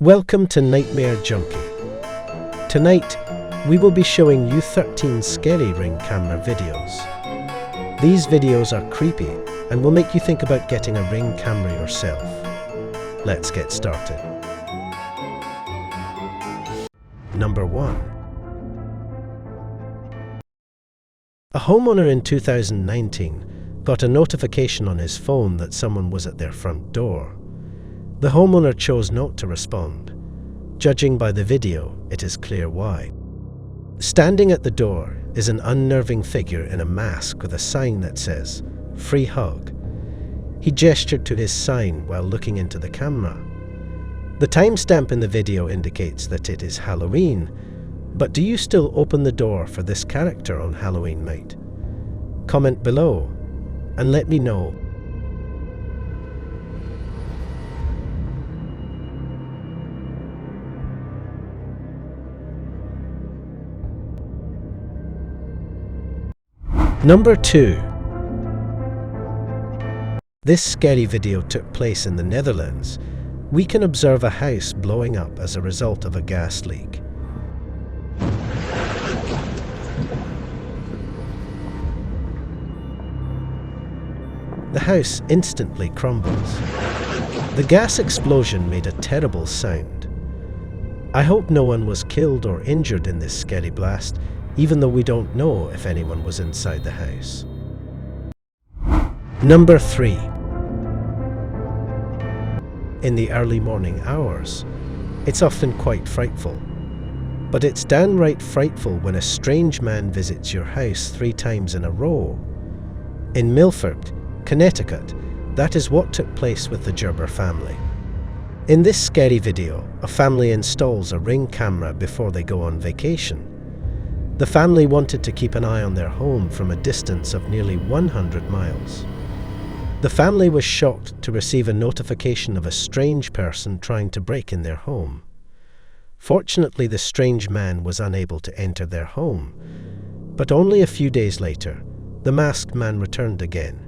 Welcome to Nightmare Junkie. Tonight, we will be showing you 13 scary ring camera videos. These videos are creepy and will make you think about getting a ring camera yourself. Let's get started. Number 1. A homeowner in 2019 got a notification on his phone that someone was at their front door. The homeowner chose not to respond. Judging by the video, it is clear why. Standing at the door is an unnerving figure in a mask with a sign that says, "Free hug." He gestured to his sign while looking into the camera. The timestamp in the video indicates that it is Halloween, but do you still open the door for this character on Halloween night? Comment below and let me know. Number 2. This scary video took place in the Netherlands. We can observe a house blowing up as a result of a gas leak. The house instantly crumbles. The gas explosion made a terrible sound. I hope no one was killed or injured in this scary blast, even though we don't know if anyone was inside the house. Number 3. In the early morning hours, it's often quite frightful. But it's downright frightful when a strange man visits your house 3 times in a row. In Milford, Connecticut, that is what took place with the Gerber family. In this scary video, a family installs a ring camera before they go on vacation. The family wanted to keep an eye on their home from a distance of nearly 100 miles. The family was shocked to receive a notification of a strange person trying to break in their home. Fortunately, the strange man was unable to enter their home, but only a few days later, the masked man returned again.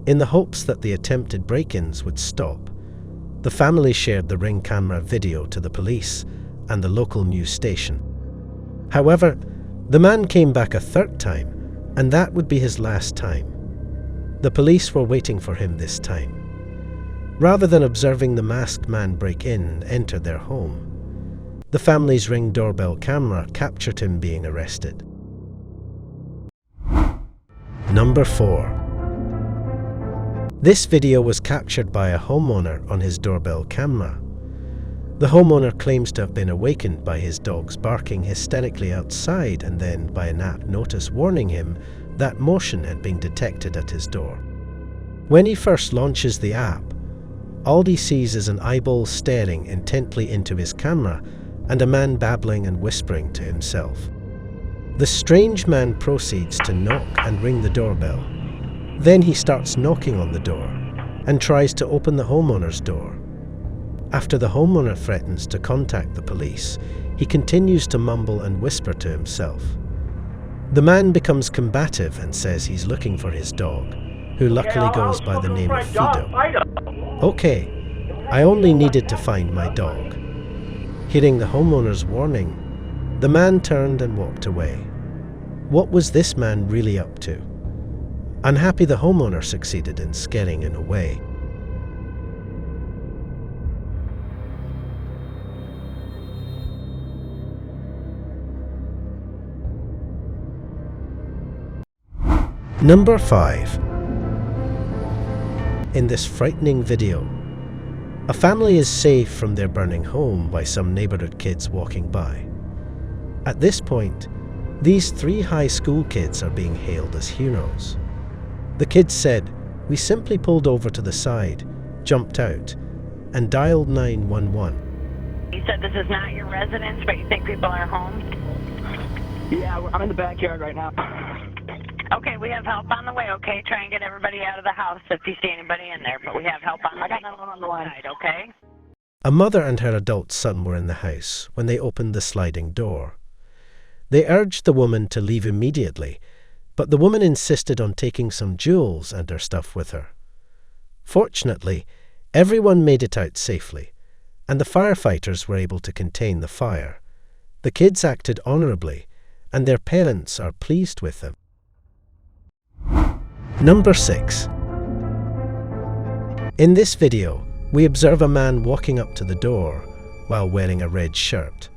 In the hopes that the attempted break-ins would stop, the family shared the ring camera video to the police and the local news station. However, the man came back a 3rd time, and that would be his last time. The police were waiting for him this time. Rather than observing the masked man break in and enter their home, the family's Ring doorbell camera captured him being arrested. Number 4. This video was captured by a homeowner on his doorbell camera. The homeowner claims to have been awakened by his dogs barking hysterically outside and then by an app notice warning him that motion had been detected at his door. When he first launches the app, all he sees is an eyeball staring intently into his camera and a man babbling and whispering to himself. The strange man proceeds to knock and ring the doorbell. Then he starts knocking on the door and tries to open the homeowner's door. After the homeowner threatens to contact the police, he continues to mumble and whisper to himself. The man becomes combative and says he's looking for his dog, who luckily goes by the name of Fido. Okay, I only needed to find my dog. Hearing the homeowner's warning, the man turned and walked away. What was this man really up to? Unhappy the homeowner succeeded in scaring him away. Number 5. In this frightening video, a family is saved from their burning home by some neighborhood kids walking by. At this point, these 3 high school kids are being hailed as heroes. The kids said, "We simply pulled over to the side, jumped out, and dialed 911. You said this is not your residence, but you think people are home? Yeah, I'm in the backyard right now. Okay, we have help on the way, okay? Try and get everybody out of the house if you see anybody in there, but we have help on the way. I got another one on the line. Okay? A mother and her adult son were in the house when they opened the sliding door. They urged the woman to leave immediately, but the woman insisted on taking some jewels and her stuff with her. Fortunately, everyone made it out safely, and the firefighters were able to contain the fire. The kids acted honorably, and their parents are pleased with them. Number 6. In this video, we observe a man walking up to the door while wearing a red shirt.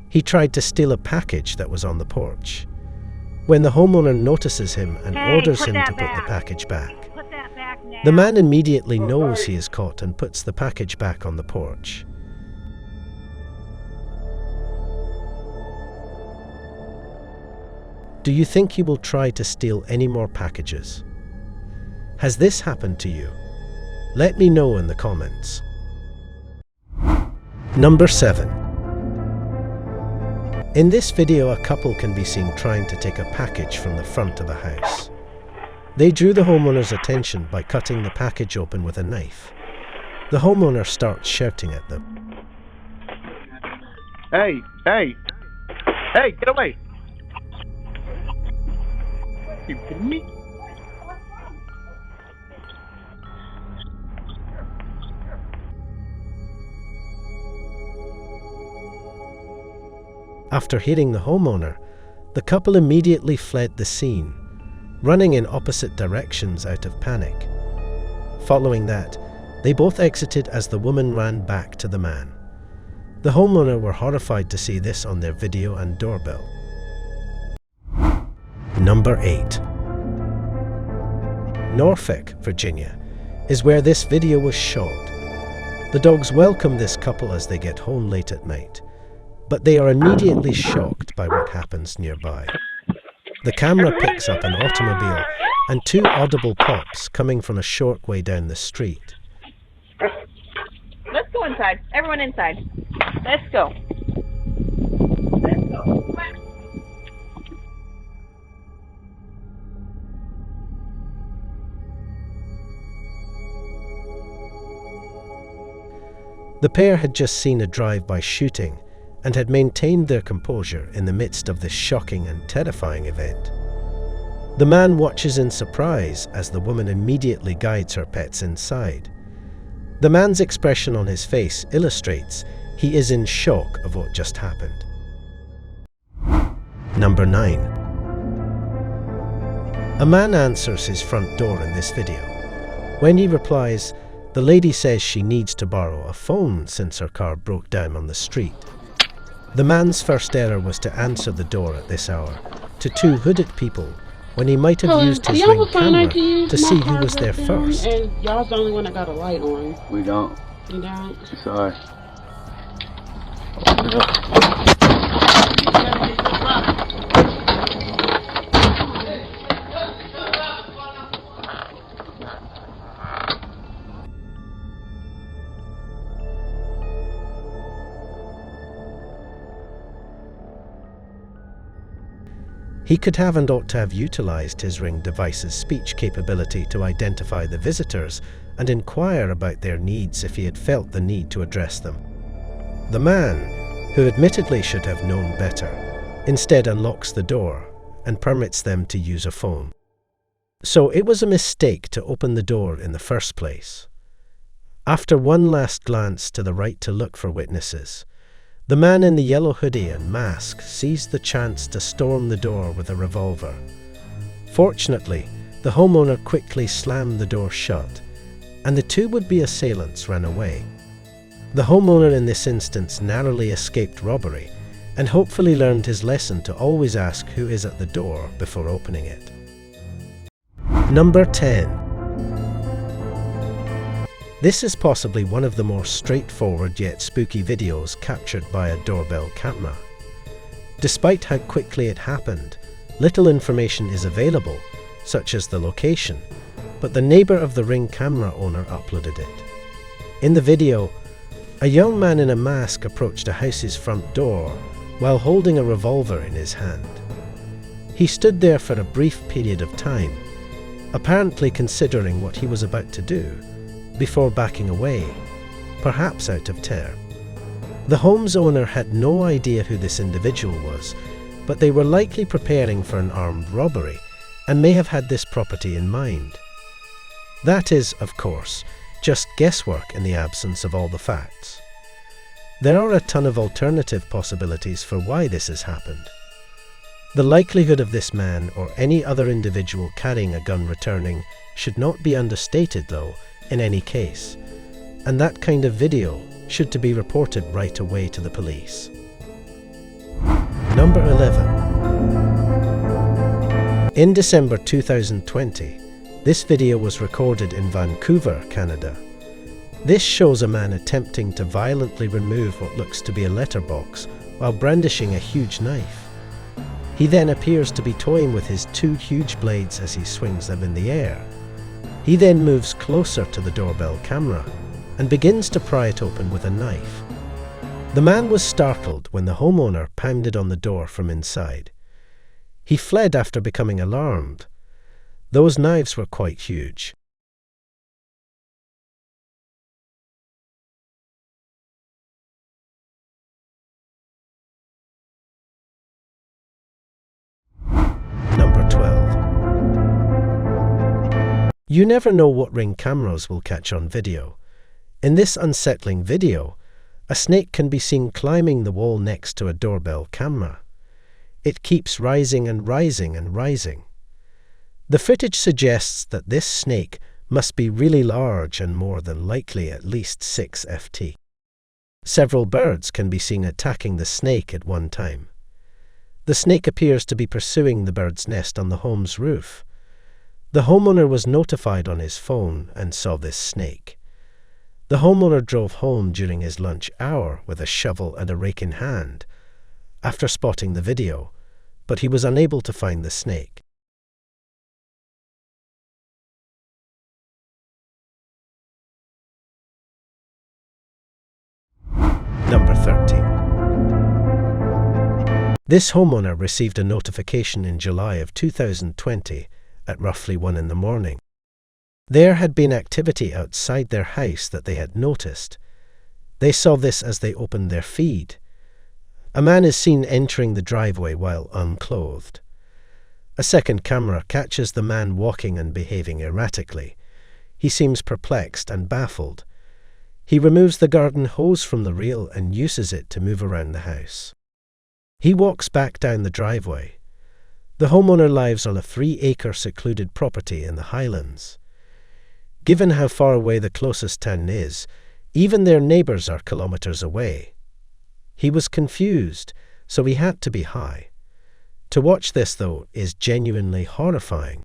He tried to steal a package that was on the porch. When the homeowner notices him and orders him to put the package back, the man immediately knows he is caught and puts the package back on the porch. Do you think you will try to steal any more packages? Has this happened to you? Let me know in the comments. Number 7. In this video, a couple can be seen trying to take a package from the front of a house. They drew the homeowner's attention by cutting the package open with a knife. The homeowner starts shouting at them. Hey, get away! You kidding me? After hitting the homeowner, the couple immediately fled the scene, running in opposite directions out of panic. Following that, they both exited as the woman ran back to the man. The homeowner were horrified to see this on their video and doorbell. Number 8. Norfolk, Virginia, is where this video was shot. The dogs welcome this couple as they get home late at night, but they are immediately shocked by what happens nearby. The camera picks up an automobile and 2 audible pops coming from a short way down the street. Let's go inside. Everyone inside. Let's go. Let's go. The pair had just seen a drive-by shooting and had maintained their composure in the midst of this shocking and terrifying event. The man watches in surprise as the woman immediately guides her pets inside. The man's expression on his face illustrates he is in shock of what just happened. Number 9. A man answers his front door in this video. When he replies, the lady says she needs to borrow a phone since her car broke down on the street. The man's first error was to answer the door at this hour to 2 hooded people when he might have used his ring camera to see who was there first. And y'all's the only one that got a light on. We don't. You don't? Sorry. He could have and ought to have utilized his ring device's speech capability to identify the visitors and inquire about their needs if he had felt the need to address them. The man, who admittedly should have known better, instead unlocks the door and permits them to use a phone. So it was a mistake to open the door in the first place. After one last glance to the right to look for witnesses, the man in the yellow hoodie and mask seized the chance to storm the door with a revolver. Fortunately, the homeowner quickly slammed the door shut, and the 2 would-be assailants ran away. The homeowner in this instance narrowly escaped robbery and hopefully learned his lesson to always ask who is at the door before opening it. Number 10. This is possibly one of the more straightforward yet spooky videos captured by a doorbell camera. Despite how quickly it happened, little information is available, such as the location, but the neighbor of the Ring camera owner uploaded it. In the video, a young man in a mask approached a house's front door while holding a revolver in his hand. He stood there for a brief period of time, apparently considering what he was about to do, before backing away, perhaps out of terror. The home's owner had no idea who this individual was, but they were likely preparing for an armed robbery and may have had this property in mind. That is, of course, just guesswork in the absence of all the facts. There are a ton of alternative possibilities for why this has happened. The likelihood of this man or any other individual carrying a gun returning should not be understated though, in any case, and that kind of video should to be reported right away to the police. Number 11. In December 2020, this video was recorded in Vancouver, Canada. This shows a man attempting to violently remove what looks to be a letterbox while brandishing a huge knife. He then appears to be toying with his two huge blades as he swings them in the air. He then moves closer to the doorbell camera and begins to pry it open with a knife. The man was startled when the homeowner pounded on the door from inside. He fled after becoming alarmed. Those knives were quite huge. Number 12. You never know what Ring cameras will catch on video. In this unsettling video, a snake can be seen climbing the wall next to a doorbell camera. It keeps rising and rising and rising. The footage suggests that this snake must be really large and more than likely at least 6 ft. Several birds can be seen attacking the snake at one time. The snake appears to be pursuing the bird's nest on the home's roof. The homeowner was notified on his phone and saw this snake. The homeowner drove home during his lunch hour with a shovel and a rake in hand after spotting the video, but he was unable to find the snake. Number 13. This homeowner received a notification in July of 2020 at roughly 1 in the morning. There had been activity outside their house that they had noticed. They saw this as they opened their feed. A man is seen entering the driveway while unclothed. A second camera catches the man walking and behaving erratically. He seems perplexed and baffled. He removes the garden hose from the reel and uses it to move around the house. He walks back down the driveway. The homeowner lives on a 3-acre secluded property in the Highlands. Given how far away the closest town is, even their neighbours are kilometres away. He was confused, so he had to be high. To watch this, though, is genuinely horrifying.